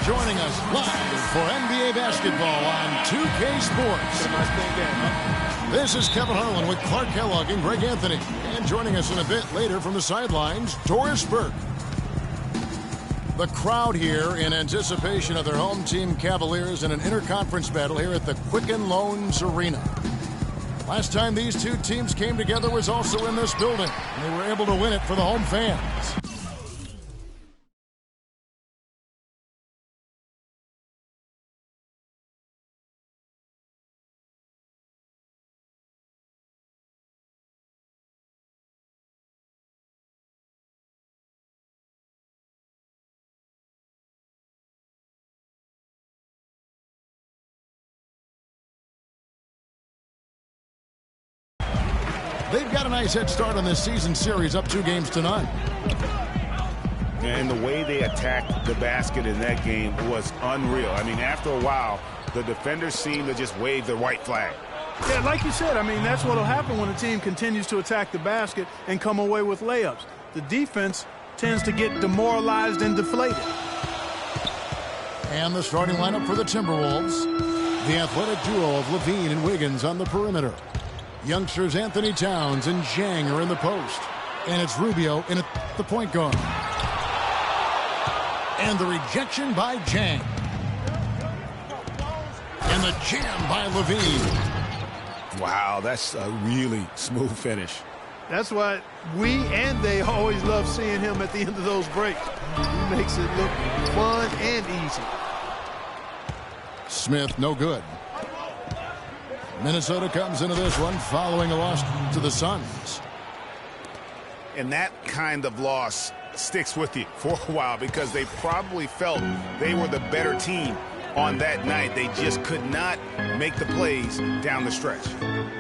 Joining us live for NBA basketball on 2K Sports. This is Kevin Harlan with Clark Kellogg and Greg Anthony. And joining us in a bit later from the sidelines, Doris Burke. The crowd here in anticipation of their home team Cavaliers in an interconference battle here at the Quicken Loans Arena. Last time these two teams came together was also in this building, and they were able to win it for the home fans. They've got a nice head start on this season series, up 2 games to none. And the way they attacked the basket in that game was unreal. I mean, after a while, the defenders seemed to just wave the white flag. Yeah, like you said, I mean, that's what will happen when a team continues to attack the basket and come away with layups. The defense tends to get demoralized and deflated. And the starting lineup for the Timberwolves. The athletic duo of Levine and Wiggins on the perimeter. Youngsters Anthony Towns and Zhang are in the post. And it's Rubio in at the point guard. And the rejection by Zhang. And the jam by Levine. Wow, that's a really smooth finish. That's why we and they always love seeing him at the end of those breaks. He makes it look fun and easy. Smith, no good. Minnesota comes into this one following a loss to the Suns. And that kind of loss sticks with you for a while because they probably felt they were the better team on that night. They just could not make the plays down the stretch.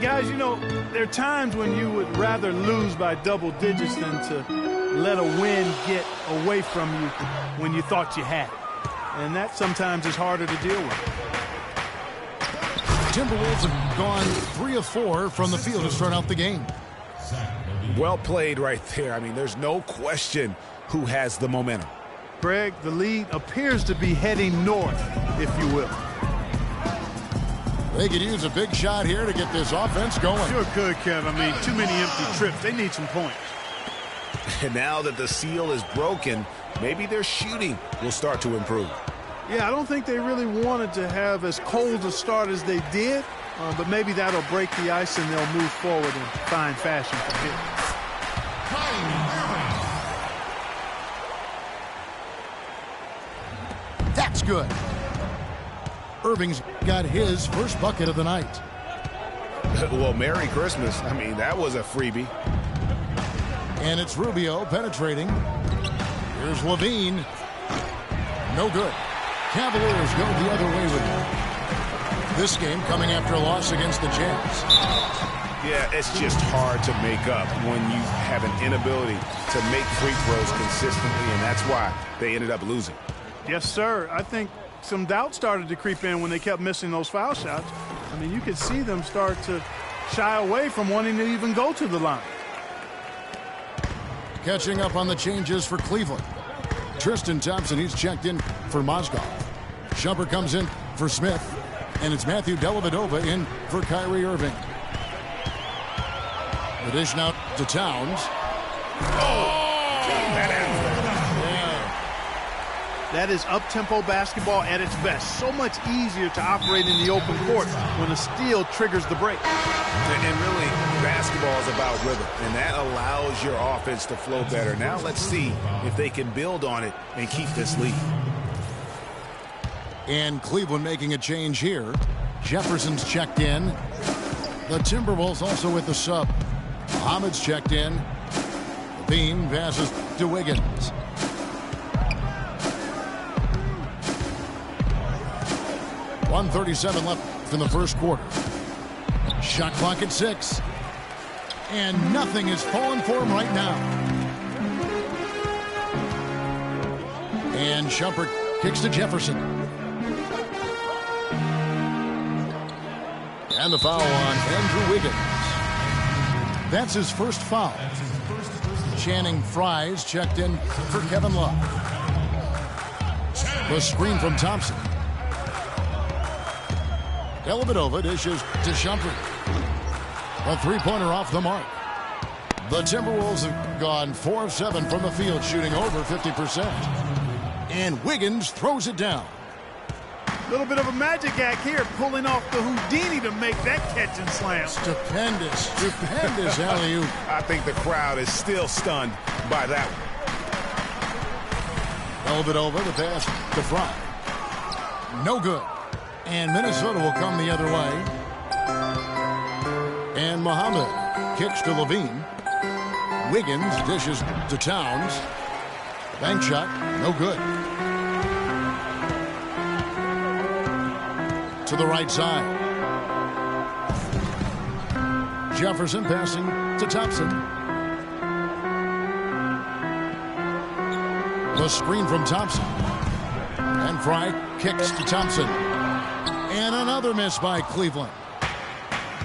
Guys, you know, there are times when you would rather lose by double digits than to let a win get away from you when you thought you had it. And that sometimes is harder to deal with. Timberwolves have gone 3 of 4 from the field to start out the game. Well played right there. I mean, there's no question who has the momentum. Greg, the lead appears to be heading north, if you will. They could use a big shot here to get this offense going. Sure could, Kev. I mean, too many empty trips. They need some points. And now that the seal is broken, maybe their shooting will start to improve. Yeah, I don't think they really wanted to have as cold a start as they did, but maybe that'll break the ice and they'll move forward in fine fashion from here. That's good. Irving's got his first bucket of the night. Well, Merry Christmas. I mean, that was a freebie. And it's Rubio penetrating. Here's Levine. No good. Cavaliers go the other way with it. This game coming after a loss against the Jazz. Yeah, it's just hard to make up when you have an inability to make free throws consistently, and that's why they ended up losing. Yes, sir. I think some doubt started to creep in when they kept missing those foul shots. I mean, you could see them start to shy away from wanting to even go to the line. Catching up on the changes for Cleveland. Tristan Thompson, he's checked in for Mozgov. Shumpert comes in for Smith. And it's Matthew Dellavedova in for Kyrie Irving. The dish now to Towns. That is up-tempo basketball at its best. So much easier to operate in the open court when a steal triggers the break. And really, basketball is about rhythm, and that allows your offense to flow better. Now let's see if they can build on it and keep this lead. And Cleveland making a change here. Jefferson's checked in. The Timberwolves also with the sub. Muhammad's checked in. Bean passes to Wiggins. .137 left in the first quarter. Shot clock at 6. And nothing is falling for him right now. And Shumpert kicks to Jefferson. And the foul on Andrew Wiggins. That's his first foul. Channing Frye's checked in for Kevin Love. The screen from Thompson. Dellavedova dishes to Shumpert. A three-pointer off the mark. The Timberwolves have gone 4 of 7 from the field, shooting over 50%. And Wiggins throws it down. A little bit of a magic act here, pulling off the Houdini to make that catch and slam. Stupendous alley-oop. I think the crowd is still stunned by that one. Dellavedova, the pass to Fry. No good. And Minnesota will come the other way. And Muhammad kicks to Levine. Wiggins dishes to Towns. Bank shot, no good. To the right side. Jefferson passing to Thompson. The screen from Thompson. And Fry kicks to Thompson. And another miss by Cleveland.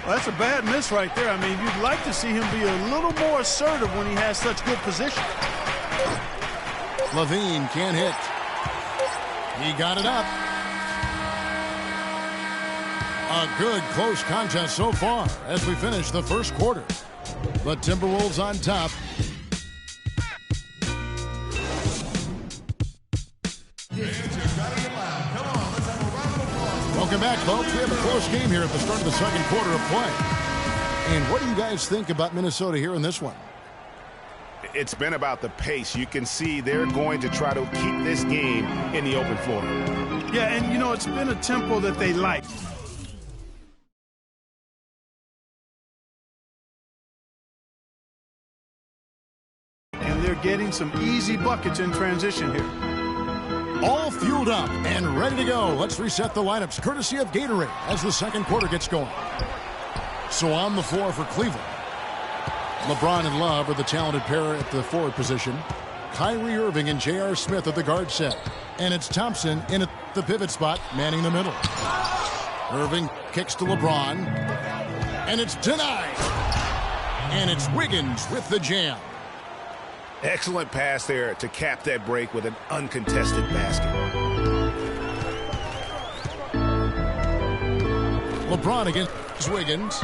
Well, that's a bad miss right there. I mean, you'd like to see him be a little more assertive when he has such good position. Levine can't hit. He got it up. A good close contest so far as we finish the first quarter. The Timberwolves on top. Welcome back, folks. We have a close game here at the start of the second quarter of play. And what do you guys think about Minnesota here in this one? It's been about the pace. You can see they're going to try to keep this game in the open floor. Yeah, and, you know, it's been a tempo that they like. And they're getting some easy buckets in transition here. All fueled up and ready to go. Let's reset the lineups courtesy of Gatorade as the second quarter gets going. So on the floor for Cleveland, LeBron and Love are the talented pair at the forward position. Kyrie Irving and J.R. Smith at the guard set. And it's Thompson in at the pivot spot, manning the middle. Irving kicks to LeBron. And it's denied. And it's Wiggins with the jam. Excellent pass there to cap that break with an uncontested basket. LeBron against Wiggins.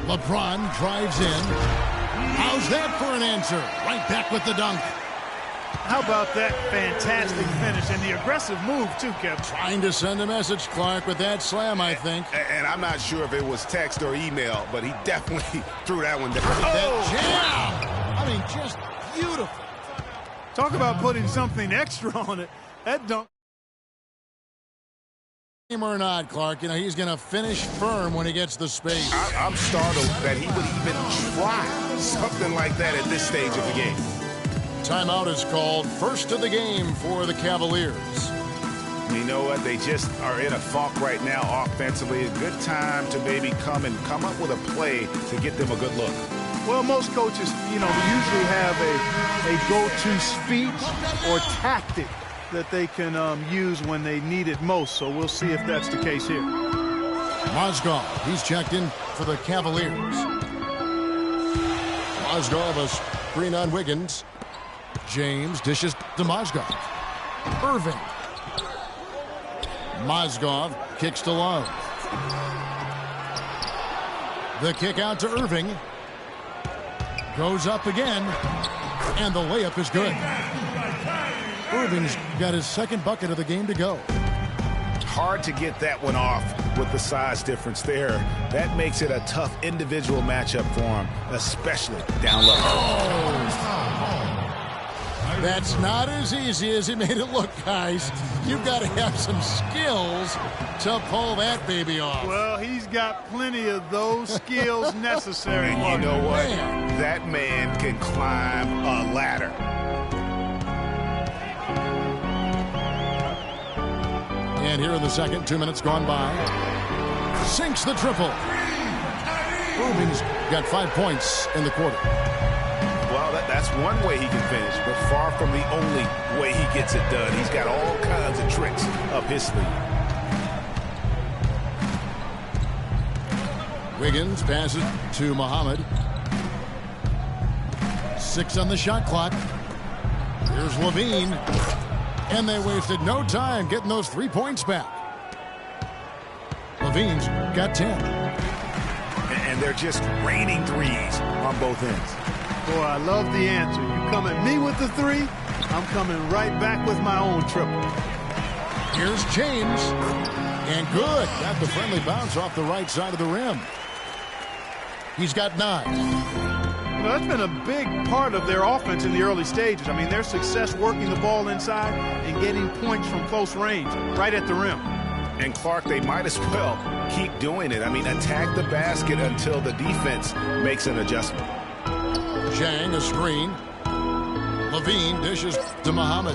LeBron drives in. How's that for an answer? Right back with the dunk. How about that fantastic finish and the aggressive move, too, Kevin? Trying to send a message, Clark, with that slam, I think. And I'm not sure if it was text or email, but he definitely threw that one down. That jam! I mean, just beautiful. Talk about putting something extra on it. That dunk. Or not, Clark, he's going to finish firm when he gets the space. I'm startled that he would even try something like that at this stage of the game. Timeout is called. First of the game for the Cavaliers. You know what? They just are in a funk right now offensively. A good time to maybe come up with a play to get them a good look. Well, most coaches, usually have a go-to speech or tactic that they can use when they need it most. So we'll see if that's the case here. Mozgov, he's checked in for the Cavaliers. Mozgov, a screen on Wiggins. James dishes to Mozgov. Irving. Mozgov kicks to Love. The kick out to Irving. Goes up again. And the layup is good. Irving's got his second bucket of the game to go. Hard to get that one off with the size difference there. That makes it a tough individual matchup for him, especially down low. That's not as easy as he made it look, guys. You've got to have some skills to pull that baby off. Well, he's got plenty of those skills necessary. And you know what? That man can climb a ladder. And here in the second, 2 minutes gone by. Sinks the triple. Irving's got 5 points in the quarter. Well, that's one way he can finish, but far from the only way he gets it done. He's got all kinds of tricks up his sleeve. Wiggins passes to Muhammad. 6 on the shot clock. Here's Levine. And they wasted no time getting those 3 points back. Levine's got 10. And they're just raining threes on both ends. Boy, I love the answer. You come at me with the three, I'm coming right back with my own triple. Here's James. And good. Got the friendly bounce off the right side of the rim. He's got 9. That's been a big part of their offense in the early stages. I mean, their success working the ball inside and getting points from close range, right at the rim. And Clark, they might as well keep doing it. I mean, attack the basket until the defense makes an adjustment. Zhang, a screen. Levine dishes to Muhammad.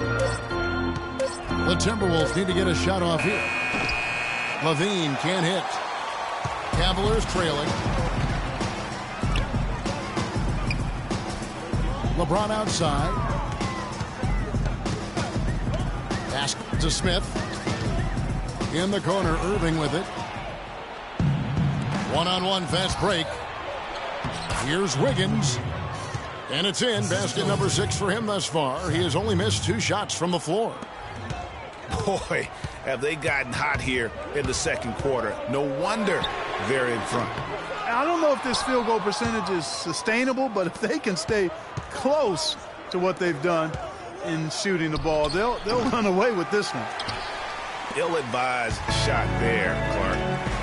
The Timberwolves need to get a shot off here. Levine can't hit. Cavaliers trailing. LeBron outside. Pass to Smith. In the corner, Irving with it. One-on-one fast break. Here's Wiggins. And it's in. Basket number 6 for him thus far. He has only missed 2 shots from the floor. Boy, have they gotten hot here in the second quarter. No wonder they're in front. I don't know if this field goal percentage is sustainable, but if they can stay close to what they've done in shooting the ball, they'll run away with this one. Ill-advised shot there, Clark.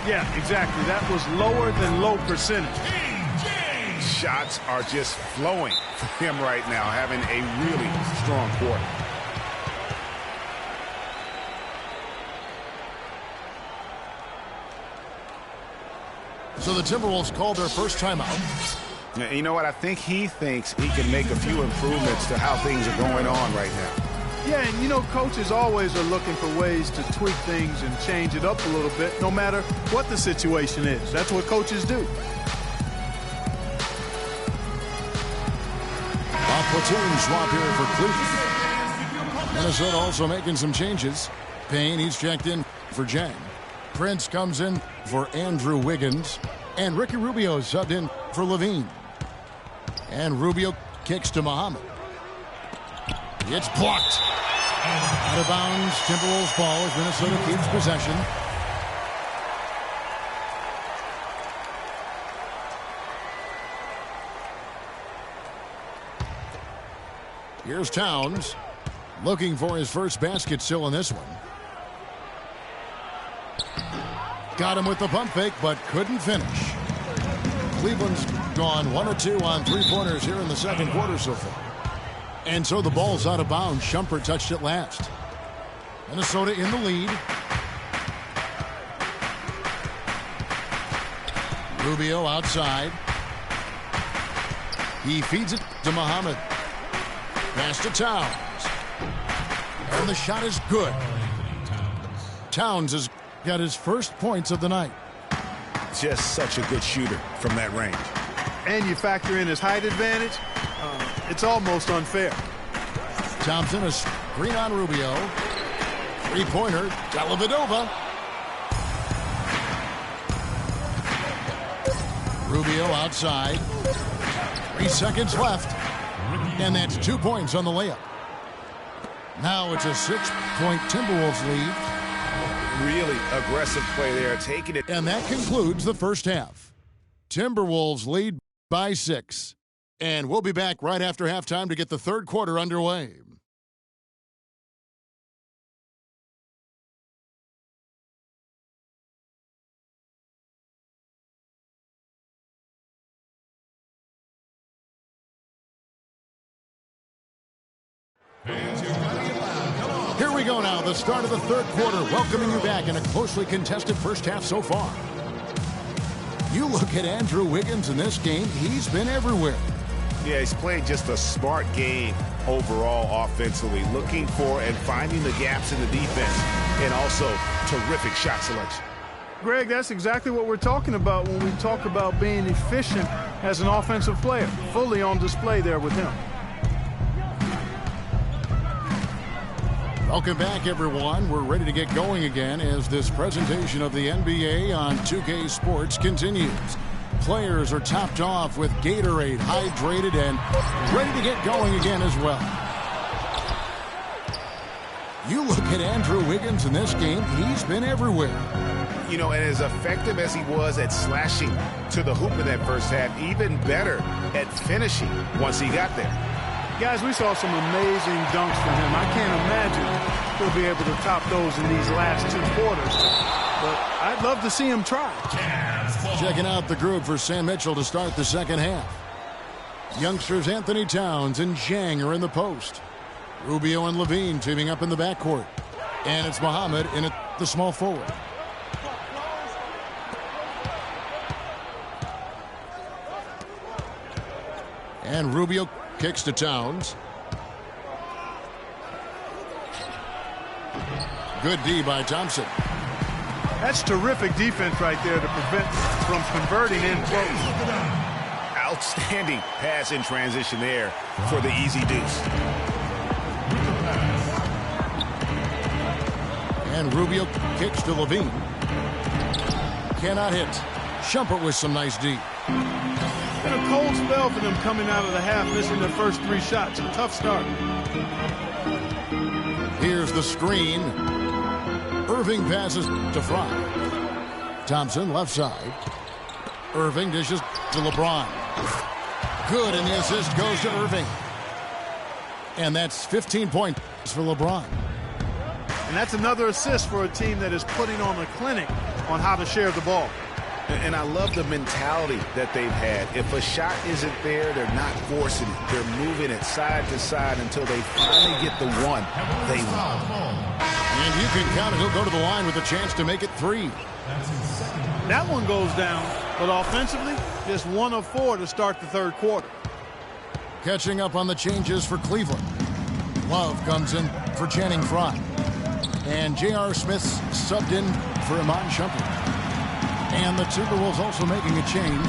Yeah, exactly. That was lower than low percentage. Shots are just flowing for him right now, having a really strong quarter. So the Timberwolves called their first timeout. You know what? I think he thinks he can make a few improvements to how things are going on right now. Yeah, and coaches always are looking for ways to tweak things and change it up a little bit, no matter what the situation is. That's what coaches do. A platoon swap here for Cleveland. Minnesota also making some changes. Payne, he's checked in for Zhang. Prince comes in for Andrew Wiggins. And Ricky Rubio subbed in for Levine. And Rubio kicks to Muhammad. It's blocked. Out of bounds, Timberwolves ball as Minnesota keeps possession. Here's Towns, looking for his first basket still in this one. Got him with the pump fake, but couldn't finish. Cleveland's gone 1 of 2 on three-pointers here in the second quarter so far. And so the ball's out of bounds. Shumpert touched it last. Minnesota in the lead. Rubio outside. He feeds it to Muhammad. Pass to Towns. And the shot is good. Towns has got his first points of the night. Just such a good shooter from that range. And you factor in his height advantage, it's almost unfair. Thompson, a screen on Rubio. Three-pointer, Dellavedova. Rubio outside. 3 seconds left. And that's 2 points on the layup. Now it's a 6-point Timberwolves lead. Really aggressive play there, taking it. And that concludes the first half. Timberwolves lead by 6. And we'll be back right after halftime to get the third quarter underway. Here we go now, the start of the third quarter, welcoming you back in a closely contested first half so far. You look at Andrew Wiggins in this game, he's been everywhere. Yeah, he's played just a smart game overall offensively, looking for and finding the gaps in the defense, and also terrific shot selection. Greg, that's exactly what we're talking about when we talk about being efficient as an offensive player. Fully on display there with him. Welcome back, everyone. We're ready to get going again as this presentation of the NBA on 2K Sports continues. Players are topped off with Gatorade, hydrated, and ready to get going again as well. You look at Andrew Wiggins in this game, he's been everywhere. You know, and as effective as he was at slashing to the hoop in that first half, even better at finishing once he got there. Guys, we saw some amazing dunks from him. I can't imagine he'll be able to top those in these last 2 quarters. But I'd love to see him try. Checking out the group for Sam Mitchell to start the second half. Youngsters Anthony Towns and Zhang are in the post. Rubio and Levine teaming up in the backcourt. And it's Muhammad in at the small forward. And Rubio kicks to Towns. Good D by Thompson. That's terrific defense right there to prevent from converting in close. Outstanding pass in transition there for the easy deuce. And Rubio kicks to Levine. Cannot hit. Shumpert with some nice D. Been a cold spell for them coming out of the half, missing their first 3 shots. A tough start. Here's the screen. Irving passes to Fry. Thompson left side. Irving dishes to LeBron. Good, and the assist goes to Irving. And that's 15 points for LeBron. And that's another assist for a team that is putting on a clinic on how to share the ball. And I love the mentality that they've had. If a shot isn't there, they're not forcing it. They're moving it side to side until they finally get the one they want. And you can count it. He'll go to the line with a chance to make it 3. That one goes down, but offensively, just 1 of 4 to start the third quarter. Catching up on the changes for Cleveland. Love comes in for Channing Frye. And J.R. Smith's subbed in for Iman Shumpert. And the Timberwolves also making a change.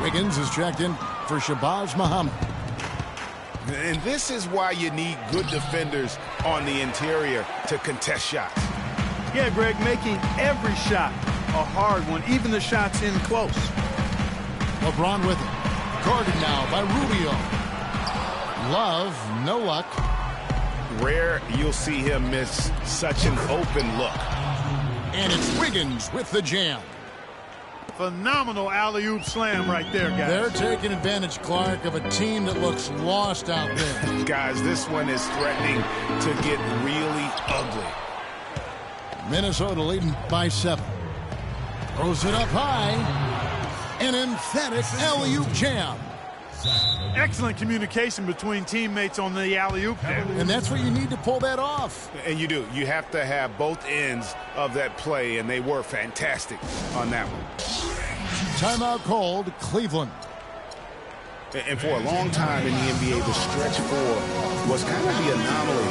Wiggins is checked in for Shabazz Muhammad. And this is why you need good defenders on the interior to contest shots. Yeah, Greg, making every shot a hard one, even the shots in close. LeBron with it. Guarded now by Rubio. Love, no luck. Rare you'll see him miss such an open look. And it's Wiggins with the jam. Phenomenal alley-oop slam right there, guys. They're taking advantage, Clark, of a team that looks lost out there. Guys, this one is threatening to get really ugly. Minnesota leading by 7. Throws it up high. An emphatic alley-oop jam. Excellent communication between teammates on the alley-oop there. And that's what you need to pull that off. And you do. You have to have both ends of that play, and they were fantastic on that one. Timeout called, Cleveland. And for a long time in the NBA, the stretch four was kind of the anomaly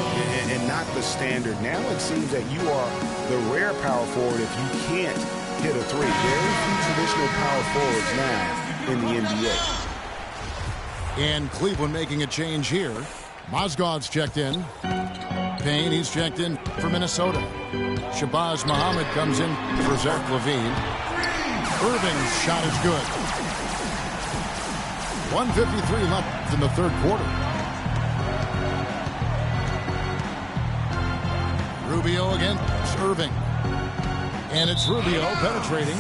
and not the standard. Now it seems that you are the rare power forward if you can't hit a three. Very few traditional power forwards now in the NBA. And Cleveland making a change here. Mozgov's checked in. Payne, he's checked in for Minnesota. Shabazz Muhammad comes in for Zach LaVine. Irving's shot is good. 1:53 left in the third quarter. Rubio against Irving. And it's Rubio penetrating.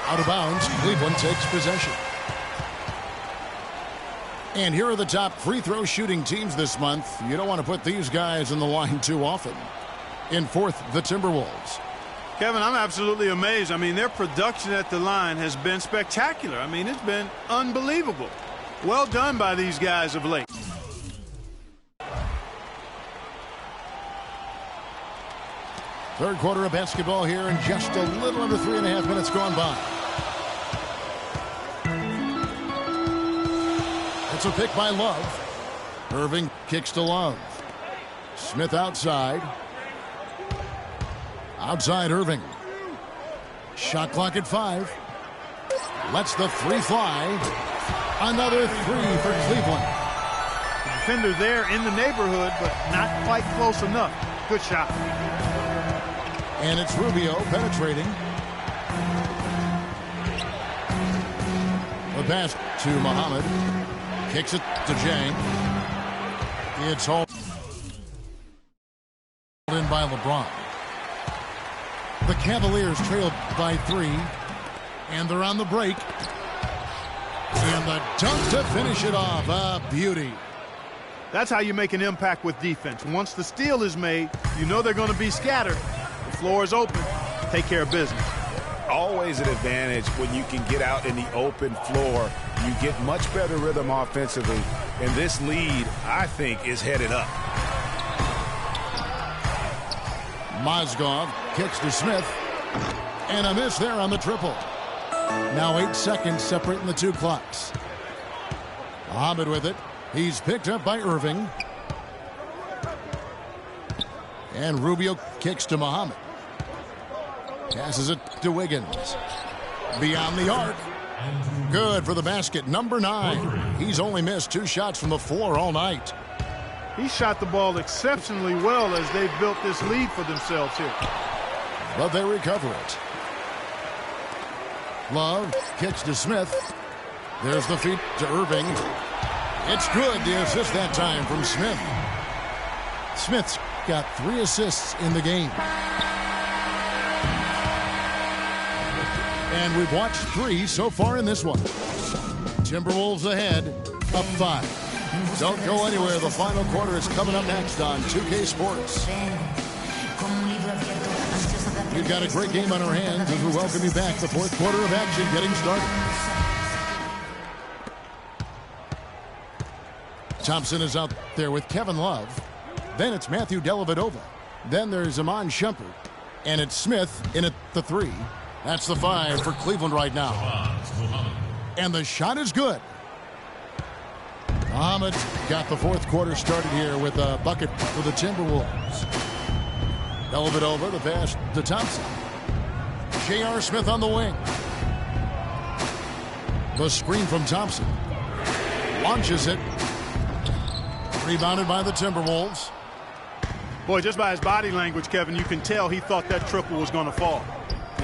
Out of bounds. Cleveland takes possession. And here are the top free throw shooting teams this month. You don't want to put these guys in the line too often. In fourth, the Timberwolves. Kevin, I'm absolutely amazed. I mean, their production at the line has been spectacular. I mean, it's been unbelievable. Well done by these guys of late. Third quarter of basketball here, and just a little under 3.5 minutes gone by. It's a pick by Love. Irving kicks to Love. Smith outside. Outside Irving. Shot clock at 5. Lets the three fly. Another three for Cleveland. The defender there in the neighborhood, but not quite close enough. Good shot. And it's Rubio penetrating. The pass to Muhammad. Kicks it to Jang. It's home in by LeBron. The Cavaliers trailed by 3. And they're on the break. And the dunk to finish it off. A beauty. That's how you make an impact with defense. Once the steal is made, you know they're going to be scattered. The floor is open. Take care of business. Always an advantage when you can get out in the open floor. You get much better rhythm offensively. And this lead, I think, is headed up. Mozgov kicks to Smith. And a miss there on the triple. Now 8 seconds separating the two clocks. Muhammad with it. He's picked up by Irving. And Rubio kicks to Muhammad. Passes it to Wiggins. Beyond the arc. Good for the basket. Number 9. He's only missed 2 shots from the floor all night. He shot the ball exceptionally well as they've built this lead for themselves here. But they recover it. Love kicks to Smith. There's the feed to Irving. It's good. The assist that time from Smith. Smith's got 3 assists in the game. And we've watched 3 so far in this one. Timberwolves ahead, up 5. Don't go anywhere. The final quarter is coming up next on 2K Sports. We've got a great game on our hands as we welcome you back. The fourth quarter of action getting started. Thompson is out there with Kevin Love. Then it's Matthew Dellavedova. Then there's Iman Shumpert. And it's Smith in at the 3. That's the 5 for Cleveland right now. And the shot is good. Muhammad got the fourth quarter started here with a bucket for the Timberwolves. Dellavedova, the pass to Thompson. J.R. Smith on the wing. The screen from Thompson. Launches it. Rebounded by the Timberwolves. Boy, just by his body language, Kevin, you can tell he thought that triple was going to fall.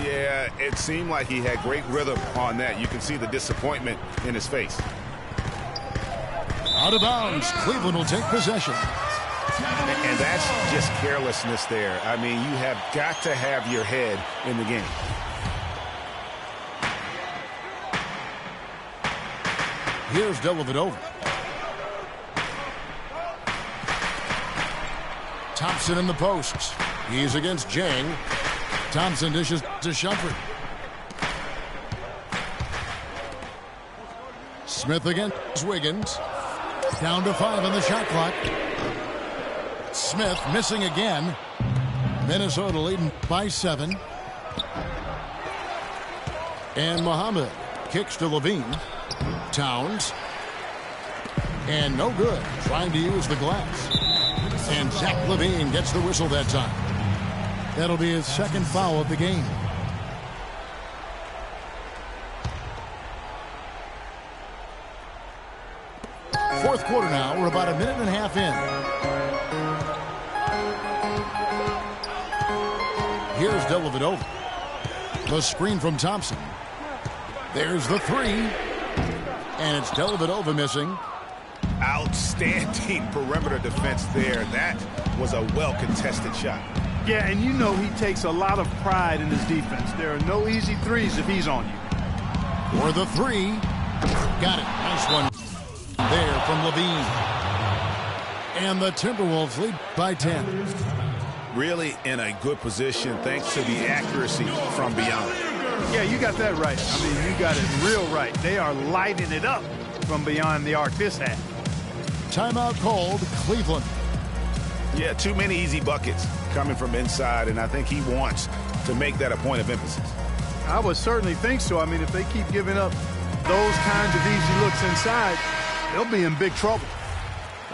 Yeah, it seemed like he had great rhythm on that. You can see the disappointment in his face. Out of bounds. Cleveland will take possession. And that's just carelessness there. I mean, you have got to have your head in the game. Here's Dellavedova. Thompson in the post. He's against Jang. Thompson dishes to Shumpert. Smith against Wiggins. Down to 5 on the shot clock. Smith missing again. Minnesota leading by 7. And Muhammad kicks to Levine. Towns. And no good. Trying to use the glass. And Zach Levine gets the whistle that time. That'll be his second foul of the game. Fourth quarter now. We're about a minute and a half in. Here's Dellavedova. The screen from Thompson. There's the 3. And it's Dellavedova missing. Outstanding perimeter defense there. That was a well-contested shot. Yeah, and you know he takes a lot of pride in his defense. There are no easy threes if he's on you. For the 3. Got it. Nice one there from Levine. And the Timberwolves lead by 10. Really in a good position thanks to the accuracy from beyond. Yeah, you got that right. I mean, you got it real right. They are lighting it up from beyond the arc this half. Timeout called, Cleveland. Yeah, too many easy buckets coming from inside, and I think he wants to make that a point of emphasis. I would certainly think so. I mean, if they keep giving up those kinds of easy looks inside, they'll be in big trouble.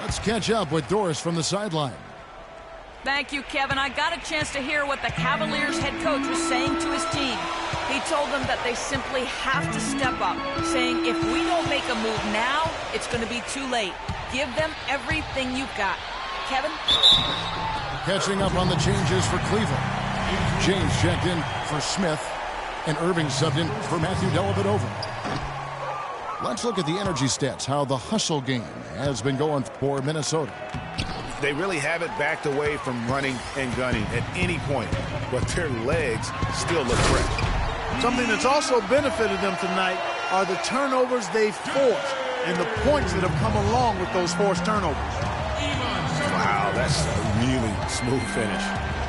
Let's catch up with Doris from the sideline. Thank you, Kevin. I got a chance to hear what the Cavaliers head coach was saying to his team. He told them that they simply have to step up, saying if we don't make a move now, it's going to be too late. Give them everything you've got. Kevin? Catching up on the changes for Cleveland. James checked in for Smith, and Irving subbed in for Matthew Dellavedova. Let's look at the energy stats, how the hustle game has been going for Minnesota. They really haven't backed away from running and gunning at any point, but their legs still look fresh. Something that's also benefited them tonight are the turnovers they've forced and the points that have come along with those forced turnovers. Wow, that's a really smooth finish.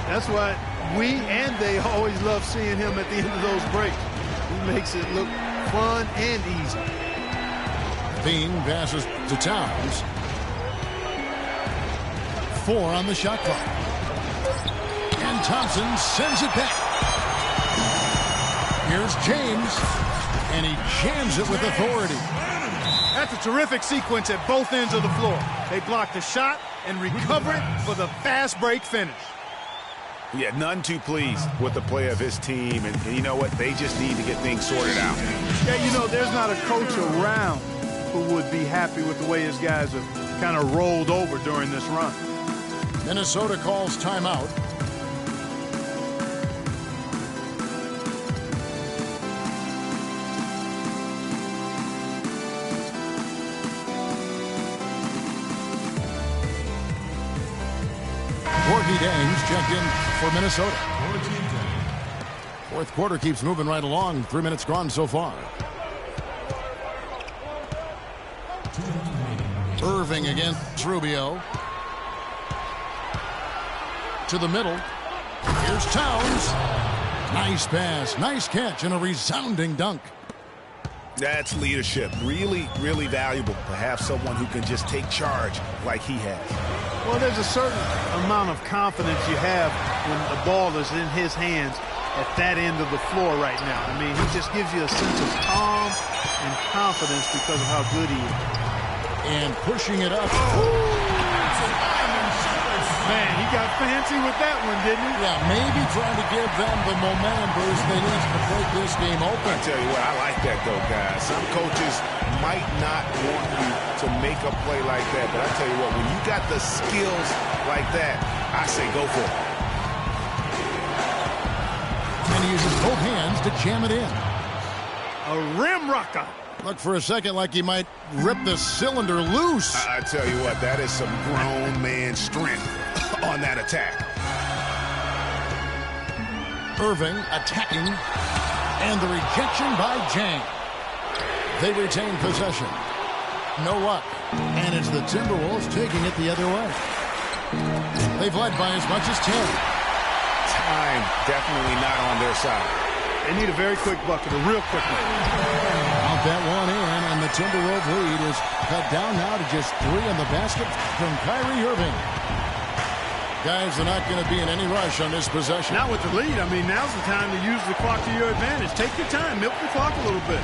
That's why we and they always love seeing him at the end of those breaks. He makes it look fun and easy. Bean passes to Towns. 4 on the shot clock. And Thompson sends it back. Here's James. And he jams it with authority. That's a terrific sequence at both ends of the floor. They block the shot and recover it for the fast break finish. Yeah, none too pleased with the play of his team. And you know what? They just need to get things sorted out. Yeah, you know, there's not a coach around who would be happy with the way his guys have kind of rolled over during this run. Minnesota calls timeout. Gorgie Dames checked in for Minnesota. Fourth quarter keeps moving right along. 3 minutes gone so far. Irving against Rubio. To the middle. Here's Towns. Nice pass, nice catch, and a resounding dunk. That's leadership. Really, really valuable to have someone who can just take charge like he has. Well, there's a certain amount of confidence you have when the ball is in his hands at that end of the floor right now. I mean, he just gives you a sense of calm and confidence because of how good he is. And pushing it up. Man, he got fancy with that one, didn't he? Yeah, maybe trying to give them the momentum boost they need to break this game open. I tell you what, I like that, though, guys. Some coaches might not want you to make a play like that, but I tell you what, when you got the skills like that, I say go for it. And he uses both hands to jam it in. A rim rocker. Looked for a second like he might rip the cylinder loose. I tell you what, that is some grown man strength on that attack. Irving attacking, and the rejection by Jang. They retain possession. No luck, and it's the Timberwolves taking it the other way. They've led by as much as 10. Time definitely not on their side. They need a very quick bucket, a real quick one. Out that one in, and the the Timberwolves lead is cut down now to just 3 in the basket from Kyrie Irving. Guys, they're not going to be in any rush on this possession. Not with the lead. I mean, now's the time to use the clock to your advantage. Take your time. Milk the clock a little bit.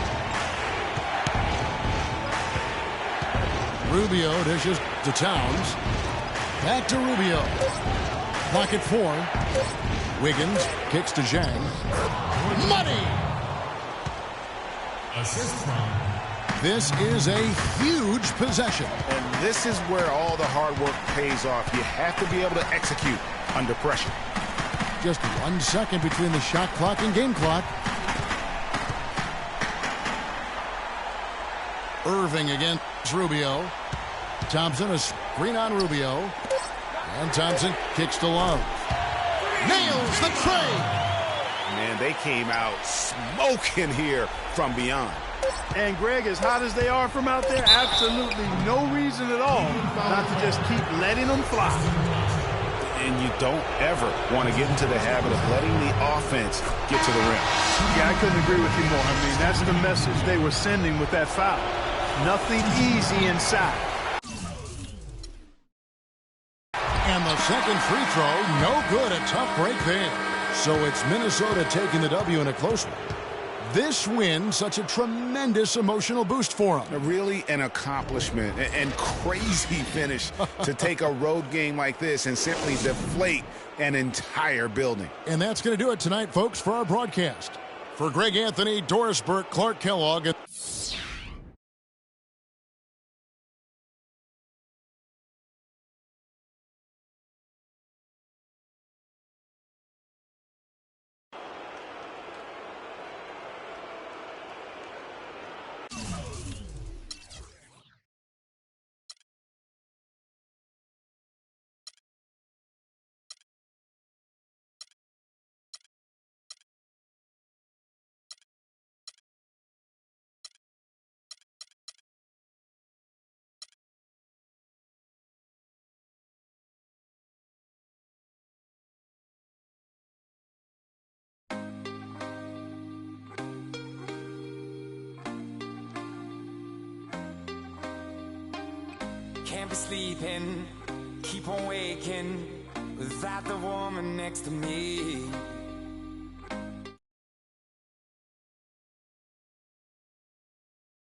Rubio dishes to Towns. Back to Rubio. Clock at 4. Wiggins kicks to Zhang. Money! This is a huge possession. And this is where all the hard work pays off. You have to be able to execute under pressure. Just 1 second between the shot clock and game clock. Irving against Rubio. Thompson, a screen on Rubio. And Thompson kicks to Love. Nails the trade. Man, they came out smoking here from beyond. And, Greg, as hot as they are from out there, absolutely no reason at all not to just keep letting them fly. And you don't ever want to get into the habit of letting the offense get to the rim. Yeah, I couldn't agree with you more. I mean, that's the message they were sending with that foul. Nothing easy inside. And the second free throw, no good. A tough break there. So it's Minnesota taking the W in a close one. This win, such a tremendous emotional boost for them. Really an accomplishment and crazy finish to take a road game like this and simply deflate an entire building. And that's going to do it tonight, folks, for our broadcast. For Greg Anthony, Doris Burke, Clark Kellogg, and Can't be sleeping, keep on waking without the woman next to me.